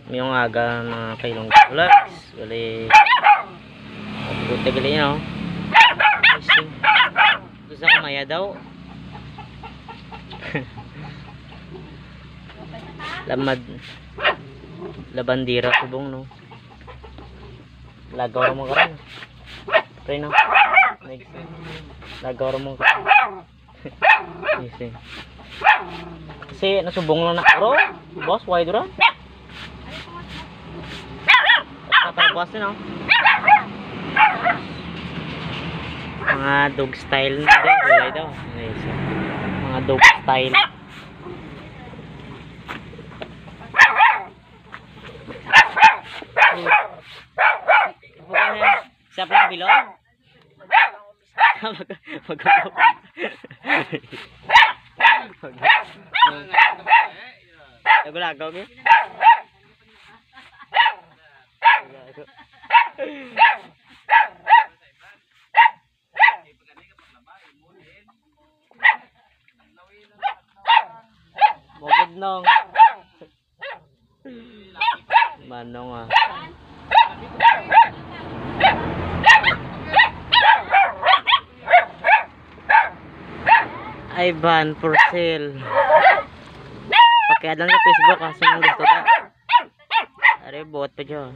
Mayong aga mga kailong vlogs. Bali buti gali no. Gusto sa kamaya daw. Lamad labandira subong no. Lagaw ra mo karon. Pre no. Next. Lagaw ra mo karon. Kasi nasubong lang na aro. Boss, why dura? Tapos na no. Mga dog style na din, wala daw. Mga dog style. Siya pa bilog? Lagaw ni. Bogod nong. Manong ah. Ivan for sale. Pakialam sa Facebook kasi yung gusto ka. Are bot pa dyan.